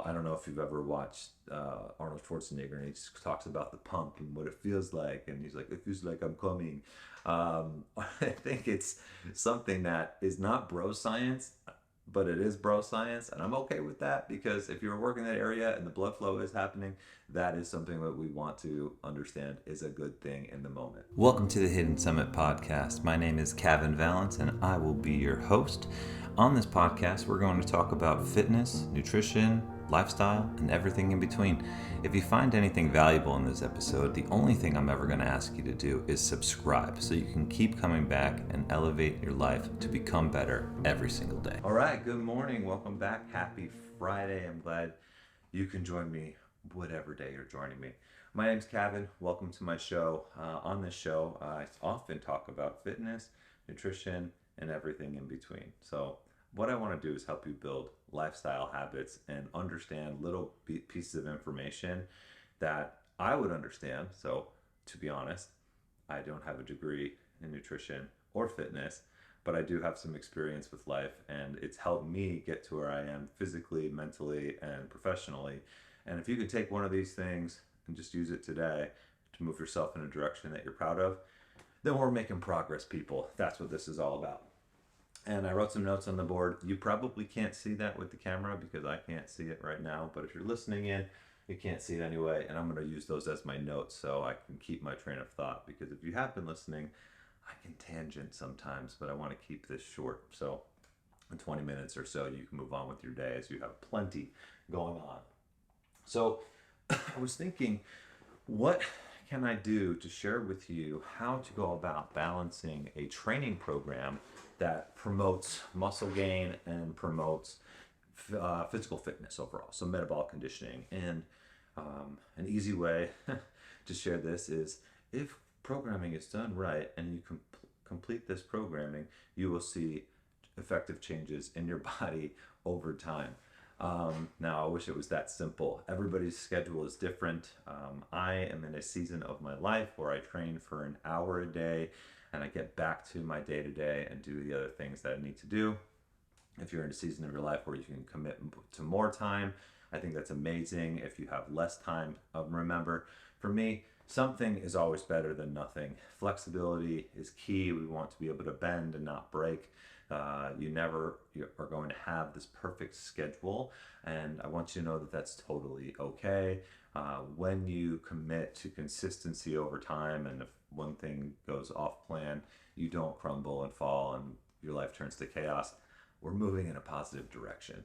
I don't know if you've ever watched Arnold Schwarzenegger, and he just talks about the pump and what it feels like, and he's like, "It feels like I'm coming." I think it's something that is not bro science, but it is bro science, and I'm okay with that because if you're working that area and the blood flow is happening, that is something that we want to understand is a good thing in the moment. Welcome to the Hidden Summit podcast. My name is Kevin Valance, and I will be your host. On this podcast, we're going to talk about fitness, nutrition, lifestyle, and everything in between. If you find anything valuable in this episode, the only thing I'm ever going to ask you to do is subscribe so you can keep coming back and elevate your life to become better every single day. All right, good morning. Welcome back. Happy Friday. I'm glad you can join me whatever day you're joining me. My name's Kevin. Welcome to my show. On this show, I often talk about fitness, nutrition, and everything in between. So what I want to do is help you build lifestyle habits and understand little pieces of information that I would understand. So to be honest, I don't have a degree in nutrition or fitness, but I do have some experience with life, and it's helped me get to where I am physically, mentally, and professionally. And if you could take one of these things and just use it today to move yourself in a direction that you're proud of, then we're making progress, people. That's what this is all about. And I wrote some notes on the board. You probably can't see that with the camera because I can't see it right now, but if you're listening in, you can't see it anyway, and I'm going to use those as my notes so I can keep my train of thought, because if you have been listening, I can tangent sometimes, but I want to keep this short. So in 20 minutes or so, you can move on with your day as you have plenty going on. So I was thinking, what can I do to share with you how to go about balancing a training program that promotes muscle gain and promotes physical fitness overall, so metabolic conditioning. And an easy way to share this is, if programming is done right and you complete this programming, you will see effective changes in your body over time. Now, I wish it was that simple. Everybody's schedule is different. I am in a season of my life where I train for an hour a day, and I get back to my day-to-day and do the other things that I need to do. If you're in a season of your life where you can commit to more time, I think that's amazing. If you have less time, remember, for me, something is always better than nothing. Flexibility is key. We want to be able to bend and not break. You are going to have this perfect schedule, and I want you to know that that's totally okay. When you commit to consistency over time, and if one thing goes off plan, you don't crumble and fall and your life turns to chaos. We're moving in a positive direction.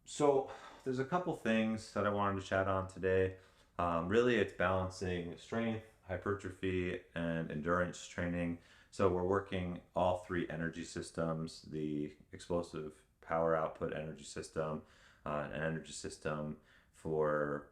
So there's a couple things that I wanted to chat on today. Really, it's balancing strength, hypertrophy, and endurance training. So we're working all three energy systems: the explosive power output energy system, an energy system for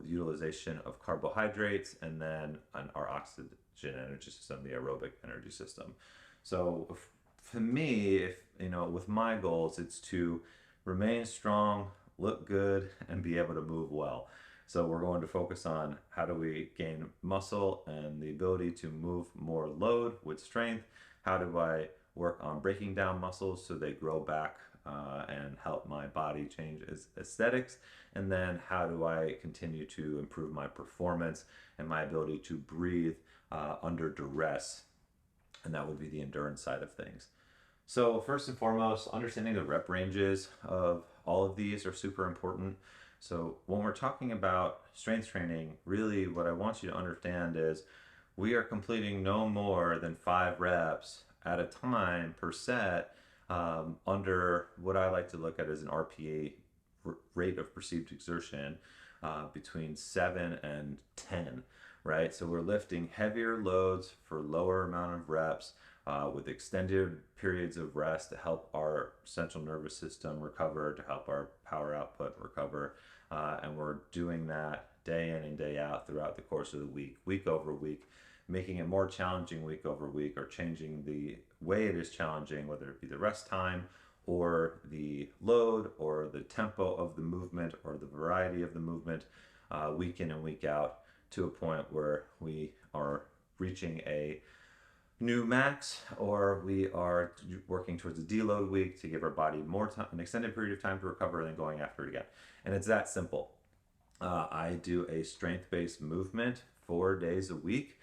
utilization of carbohydrates, and then our oxygen energy system, the aerobic energy system. So for me, if with my goals, it's to remain strong, look good, and be able to move well. So we're going to focus on how do we gain muscle and the ability to move more load with strength. How do I work on breaking down muscles so they grow back and help my body change aesthetics? And then how do I continue to improve my performance and my ability to breathe under duress? And that would be the endurance side of things. So first and foremost, understanding the rep ranges of all of these are super important. So when we're talking about strength training, really what I want you to understand is we are completing no more than 5 reps at a time per set under what I like to look at as an RPA, rate of perceived exertion, between 7 and 10, right? So we're lifting heavier loads for lower amount of reps with extended periods of rest to help our central nervous system recover, to help our power output recover. And we're doing that day in and day out throughout the course of the week, week over week, making it more challenging week over week, or changing the way it is challenging, whether it be the rest time or the load or the tempo of the movement or the variety of the movement, week in and week out, to a point where we are reaching a new max, or we are working towards a deload week to give our body more time, an extended period of time to recover, and then going after it again. And it's that simple. I do a strength based movement 4 days a week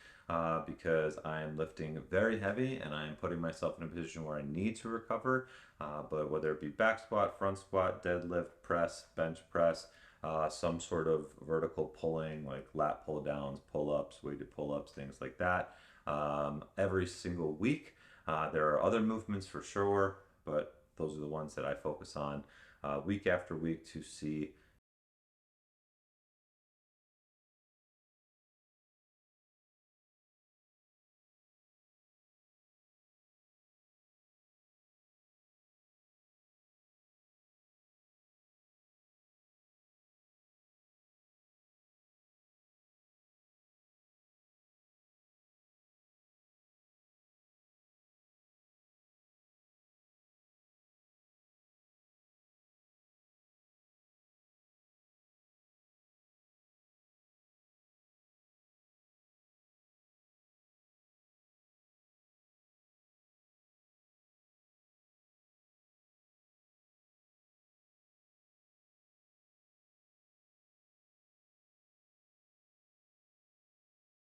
because I'm lifting very heavy and I'm putting myself in a position where I need to recover. But whether it be back squat, front squat, deadlift, press, bench press, some sort of vertical pulling like lat pull downs, pull ups, weighted pull ups, things like that. Every single week. There are other movements for sure, but those are the ones that I focus on week after week to see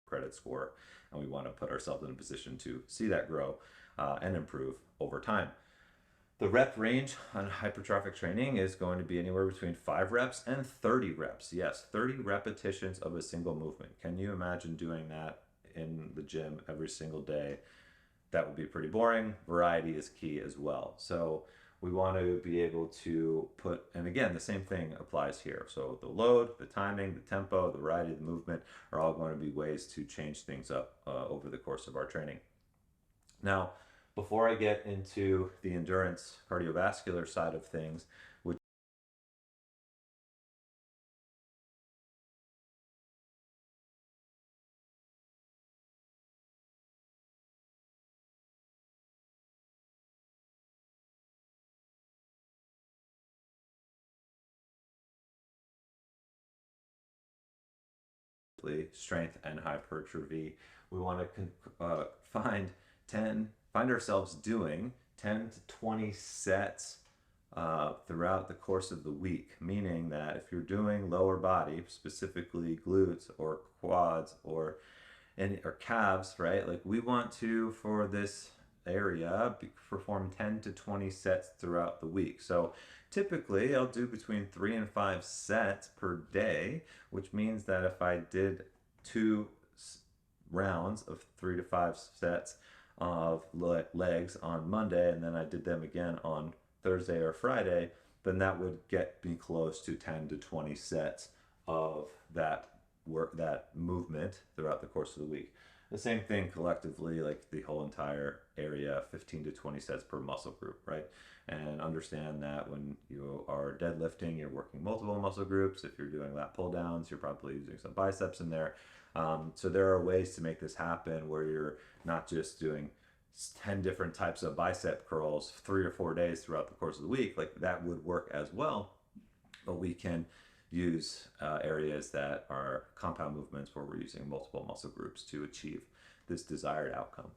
credit score, and we want to put ourselves in a position to see that grow and improve over time. The rep range on hypertrophic training is going to be anywhere between 5 reps and 30 reps. Yes, 30 repetitions of a single movement. Can you imagine doing that in the gym every single day? That would be pretty boring. Variety is key as well. So we want to be able to put, and again, the same thing applies here. So the load, the timing, the tempo, the variety of the movement are all going to be ways to change things up over the course of our training. Now, before I get into the endurance cardiovascular side of things, which strength and hypertrophy, we want to find 10, find ourselves doing 10 to 20 sets throughout the course of the week. Meaning that if you're doing lower body, specifically glutes or quads or calves, right? Like we want to, for this area, perform 10 to 20 sets throughout the week. So typically I'll do between 3 and 5 sets per day, which means that if I did 2 rounds of 3 to 5 sets of legs on Monday and then I did them again on Thursday or Friday, then that would get me close to 10 to 20 sets of that work, that movement throughout the course of the week. The same thing collectively, like the whole entire area, 15 to 20 sets per muscle group, right? And understand that when you are deadlifting, you're working multiple muscle groups. If you're doing lat pull downs, you're probably using some biceps in there. So there are ways to make this happen where you're not just doing 10 different types of bicep curls 3 or 4 days throughout the course of the week. Like that would work as well, but we can use areas that are compound movements where we're using multiple muscle groups to achieve this desired outcome.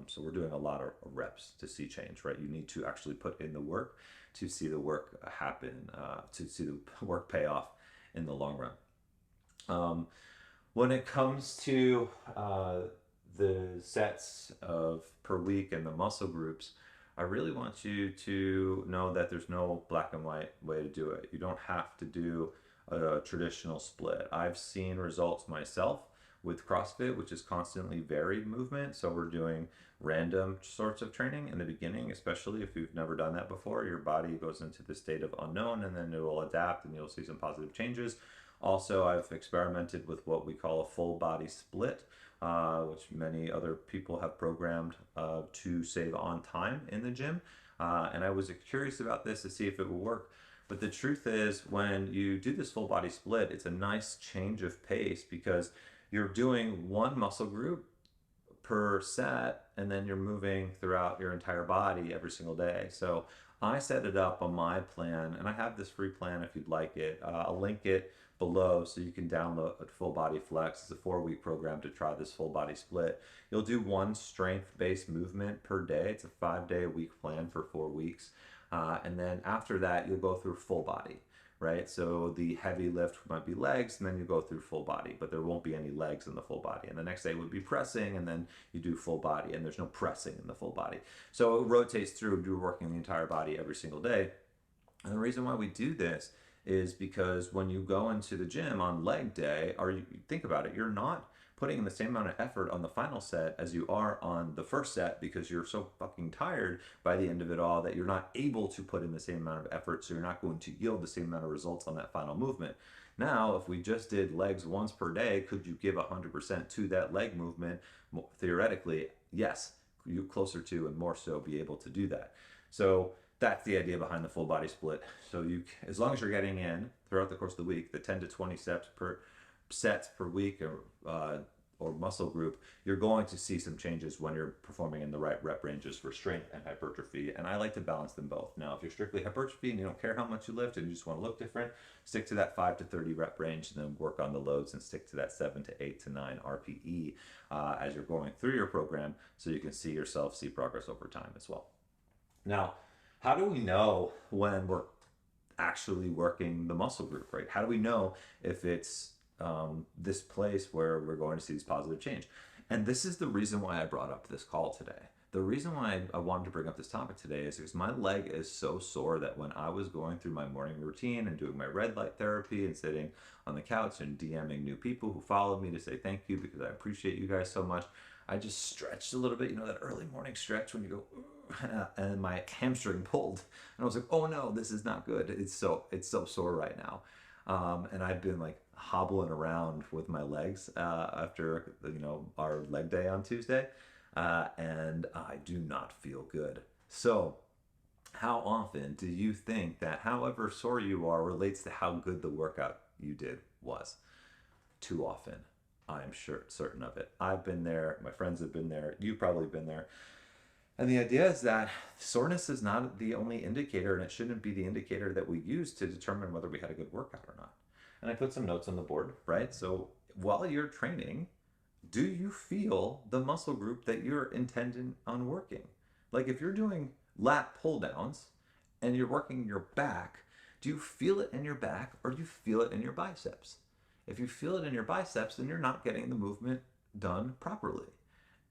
So we're doing a lot of reps to see change, right? You need to actually put in the work to see the work happen, to see the work pay off in the long run. When it comes to the sets of per week and the muscle groups, I really want you to know that there's no black and white way to do it. You don't have to do a traditional split. I've seen results myself with CrossFit, which is constantly varied movement. So we're doing random sorts of training in the beginning, especially if you've never done that before. Your body goes into the state of unknown and then it will adapt and you'll see some positive changes. Also, I've experimented with what we call a full body split, which many other people have programmed to save on time in the gym. And I was curious about this to see if it would work. But the truth is, when you do this full body split, it's a nice change of pace because you're doing one muscle group per set and then you're moving throughout your entire body every single day. So I set it up on my plan, and I have this free plan if you'd like it. I'll link it below so you can download Full Body Flex. It's a 4-week program to try this full body split. You'll do one strength-based movement per day. It's a 5-day-a-week plan for 4 weeks. And then after that, you'll go through full body, right? So the heavy lift might be legs, and then you go through full body, but there won't be any legs in the full body. And the next day would be pressing, and then you do full body, and there's no pressing in the full body. So it rotates through, you're working the entire body every single day. And the reason why we do this is because when you go into the gym on leg day, or you think about it, you're not putting in the same amount of effort on the final set as you are on the first set, because you're so fucking tired by the end of it all that you're not able to put in the same amount of effort, so you're not going to yield the same amount of results on that final movement. Now, if we just did legs once per day, could you give 100% to that leg movement? Theoretically, yes, you closer to and more so be able to do that. So that's the idea behind the full body split. So you, as long as you're getting in throughout the course of the week, the 10 to 20 sets per week, or muscle group, you're going to see some changes when you're performing in the right rep ranges for strength and hypertrophy. And I like to balance them both. Now, if you're strictly hypertrophy and you don't care how much you lift and you just want to look different, stick to that 5 to 30 rep range, and then work on the loads and stick to that 7 to 8 to 9 RPE as you're going through your program, so you can see yourself see progress over time as well. Now, how do we know when we're actually working the muscle group, right? How do we know if it's this place where we're going to see this positive change? And this is the reason why I brought up this call today. The reason why I wanted to bring up this topic today is because my leg is so sore that when I was going through my morning routine and doing my red light therapy and sitting on the couch and DMing new people who followed me to say thank you because I appreciate you guys so much, I just stretched a little bit, you know, that early morning stretch when you go, and my hamstring pulled, and I was like, oh no, this is not good. It's so sore right now. And I've been like hobbling around with my legs after, you know, our leg day on Tuesday, and I do not feel good. So how often do you think that however sore you are relates to how good the workout you did was? Too often. I'm certain of it. I've been there. My friends have been there. You've probably been there. And the idea is that soreness is not the only indicator, and it shouldn't be the indicator that we use to determine whether we had a good workout or not. And I put some notes on the board, right? So while you're training, do you feel the muscle group that you're intending on working? Like if you're doing lat pull downs and you're working your back, do you feel it in your back or do you feel it in your biceps? If you feel it in your biceps, then you're not getting the movement done properly.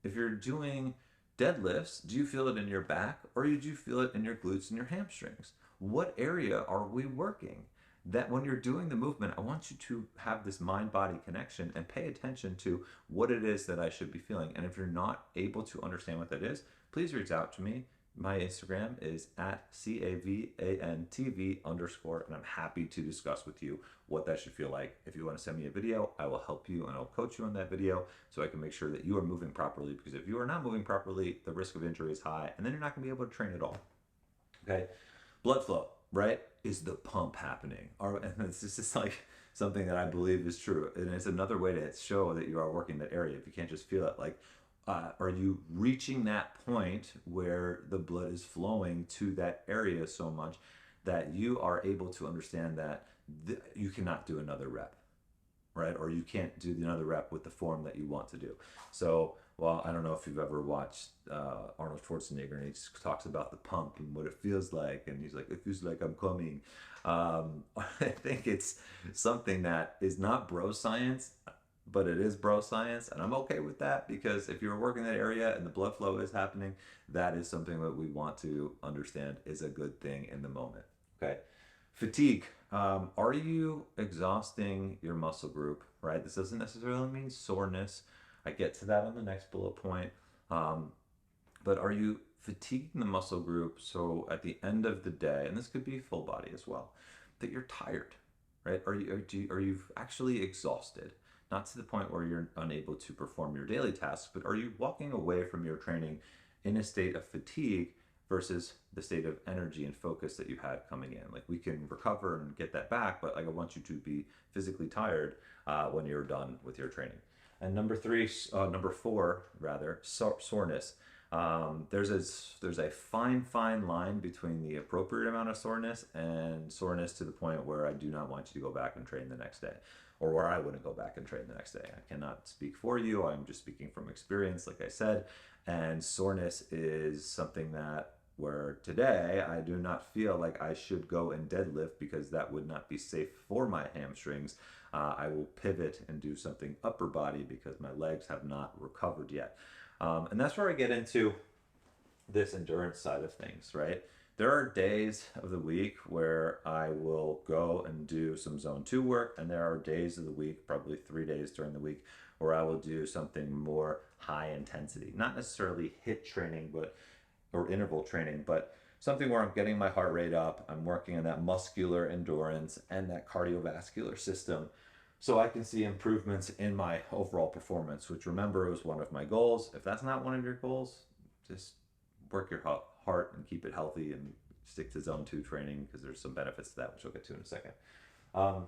If you're doing deadlifts, do you feel it in your back or do you feel it in your glutes and your hamstrings? What area are we working? That when you're doing the movement, I want you to have this mind-body connection and pay attention to what it is that I should be feeling. And if you're not able to understand what that is, please reach out to me. My Instagram is at CAVANTV_, and I'm happy to discuss with you what that should feel like. If you want to send me a video, I will help you and I'll coach you on that video so I can make sure that you are moving properly, because if you are not moving properly, the risk of injury is high, and then you're not going to be able to train at all. Okay? Blood flow, right? Is the pump happening? And it's just like something that I believe is true. And it's another way to show that you are working that area. If you can't just feel it, like, are you reaching that point where the blood is flowing to that area so much that you are able to understand that you cannot do another rep, right? Or you can't do another rep with the form that you want to do. So, well, I don't know if you've ever watched Arnold Schwarzenegger, and he talks about the pump and what it feels like, and he's like, it feels like I'm coming. I think it's something that is not bro science, but it is bro science, and I'm okay with that, because if you're working that area and the blood flow is happening, that is something that we want to understand is a good thing in the moment. Okay. Fatigue. Are you exhausting your muscle group, right? This doesn't necessarily mean soreness. I get to that on the next bullet point. But are you fatiguing the muscle group so at the end of the day, and this could be full body as well, that you're tired, right? Are you actually exhausted? Not to the point where you're unable to perform your daily tasks, but are you walking away from your training in a state of fatigue versus the state of energy and focus that you had coming in? Like, we can recover and get that back, but like, I want you to be physically tired when you're done with your training. And number four, soreness. There's a fine line between the appropriate amount of soreness and soreness to the point where I do not want you to go back and train the next day, or where I wouldn't go back and train the next day. I cannot speak for you. I'm just speaking from experience, like I said. And soreness is something that where today I do not feel like I should go and deadlift because that would not be safe for my hamstrings. I will pivot and do something upper body because my legs have not recovered yet. And that's where I get into this endurance side of things, right? There are days of the week where I will go and do some zone 2 work, and there are days of the week, probably 3 days during the week, where I will do something more high intensity. Not necessarily HIIT training, but or interval training, but something where I'm getting my heart rate up, I'm working on that muscular endurance and that cardiovascular system so I can see improvements in my overall performance, which remember was one of my goals. If that's not one of your goals, just work your heart and keep it healthy and stick to zone 2 training because there's some benefits to that, which I'll get to in a second. Um,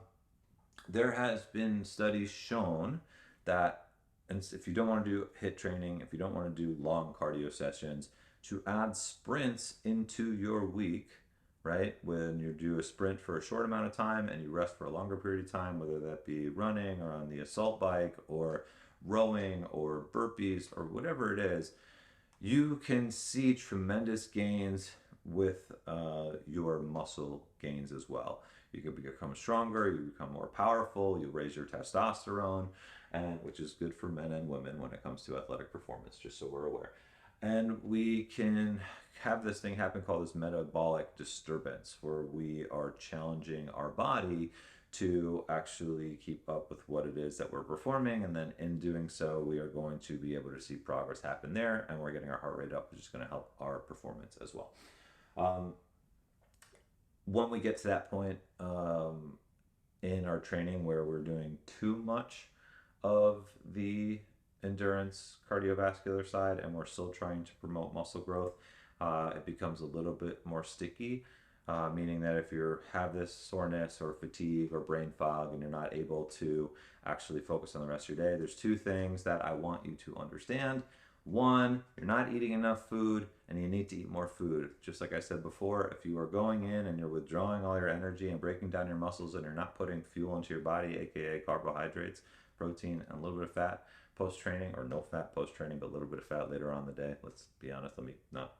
there has been studies shown that, and if you don't want to do HIIT training, if you don't want to do long cardio sessions, to add sprints into your week, right? When you do a sprint for a short amount of time and you rest for a longer period of time, whether that be running or on the assault bike or rowing or burpees or whatever it is, you can see tremendous gains with your muscle gains as well. You can become stronger, you become more powerful, you raise your testosterone, and which is good for men and women when it comes to athletic performance, just so we're aware. And we can have this thing happen called this metabolic disturbance, where we are challenging our body to actually keep up with what it is that we're performing. And then in doing so, we are going to be able to see progress happen there, and we're getting our heart rate up, which is going to help our performance as well. Um, when we get to that point in our training where we're doing too much of the endurance cardiovascular side and we're still trying to promote muscle growth, it becomes a little bit more sticky, meaning that if you have this soreness or fatigue or brain fog and you're not able to actually focus on the rest of your day, there's two things that I want you to understand. One, you're not eating enough food and you need to eat more food. Just like I said before, if you are going in and you're withdrawing all your energy and breaking down your muscles and you're not putting fuel into your body, aka carbohydrates, protein, and a little bit of fat post training, or no fat post training, but a little bit of fat later on in the day. Let's be honest, let me not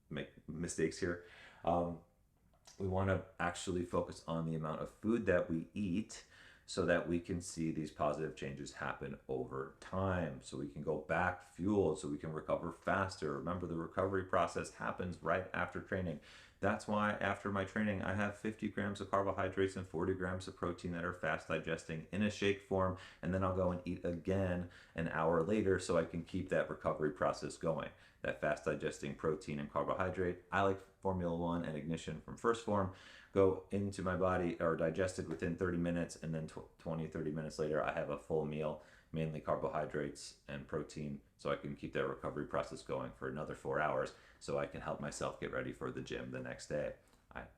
make mistakes here. We want to actually focus on the amount of food that we eat so that we can see these positive changes happen over time, so we can go back fueled, so we can recover faster. Remember, the recovery process happens right after training. That's why after my training, I have 50 grams of carbohydrates and 40 grams of protein that are fast digesting in a shake form, and then I'll go and eat again an hour later so I can keep that recovery process going. That fast digesting protein and carbohydrate, I like Formula One and Ignition from First Form, go into my body or digested within 30 minutes, and then 30 minutes later I have a full meal, mainly carbohydrates and protein, so I can keep that recovery process going for another 4 hours so I can help myself get ready for the gym the next day.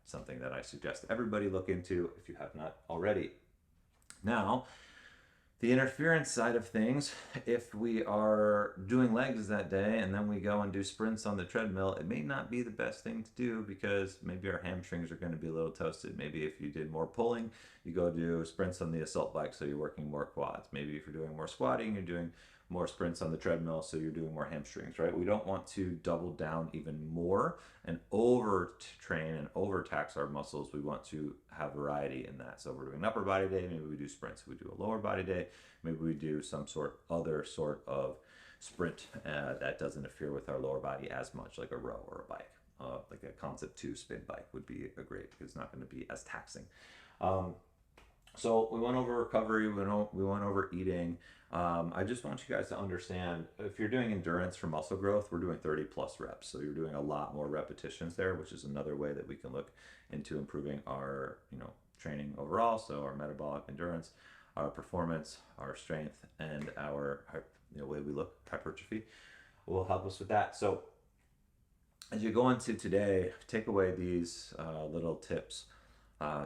Something that I suggest everybody look into if you have not already. Now, the interference side of things, if we are doing legs that day and then we go and do sprints on the treadmill, it may not be the best thing to do because maybe our hamstrings are going to be a little toasted. Maybe if you did more pulling, you go do sprints on the assault bike, so you're working more quads. Maybe if you're doing more squatting, you're doing more sprints on the treadmill, so you're doing more hamstrings, right? We don't want to double down even more and over train and overtax our muscles. We want to have variety in that. So if we're doing an upper body day, maybe we do sprints. If we do a lower body day, maybe we do some other sort of sprint that doesn't interfere with our lower body as much, like a row or a bike. Like a Concept 2 spin bike would be a great, because it's not going to be as taxing. So we went over recovery, we went over eating. I just want you guys to understand, if you're doing endurance for muscle growth, we're doing 30 plus reps. So you're doing a lot more repetitions there, which is another way that we can look into improving our, training overall. So our metabolic endurance, our performance, our strength, and our, way we look, hypertrophy, will help us with that. So as you go into today, take away these little tips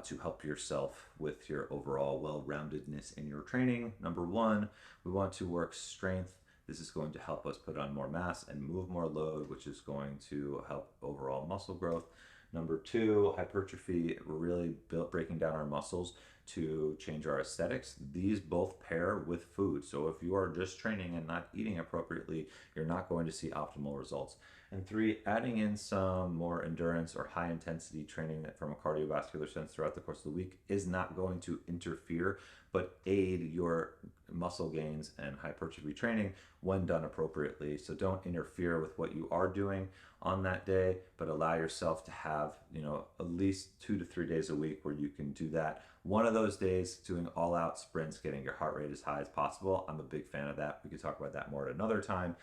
to help yourself with your overall well-roundedness in your training. Number one, we want to work strength This is going to help us put on more mass and move more load, which is going to help overall muscle growth. Number two, hypertrophy. We're really breaking down our muscles to change our aesthetics. These both pair with food. So if you are just training and not eating appropriately, you're not going to see optimal results. And three, adding in some more endurance or high intensity training from a cardiovascular sense throughout the course of the week is not going to interfere, but aid your muscle gains and hypertrophy training when done appropriately. So don't interfere with what you are doing on that day, but allow yourself to have, at least 2 to 3 days a week where you can do that. One of those days doing all out sprints, getting your heart rate as high as possible. I'm a big fan of that. We could talk about that more at another time.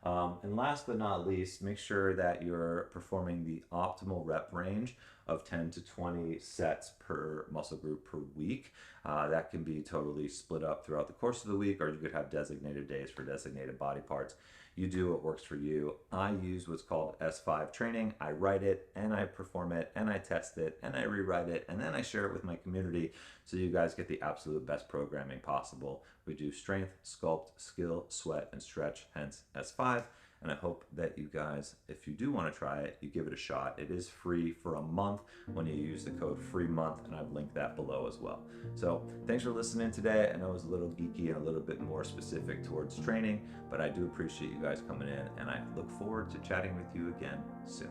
And last but not least, make sure that you're performing the optimal rep range of 10 to 20 sets per muscle group per week. That can be totally split up throughout the course of the week, or you could have designated days for designated body parts. You do what works for you. I use what's called S5 training. I write it and I perform it and I test it and I rewrite it and then I share it with my community so you guys get the absolute best programming possible. We do strength, sculpt, skill, sweat, and stretch, hence S5. And I hope that you guys, if you do want to try it, you give it a shot. It is free for a month when you use the code FREEMONTH, and I've linked that below as well. So thanks for listening today. I know it was a little geeky and a little bit more specific towards training, but I do appreciate you guys coming in, and I look forward to chatting with you again soon.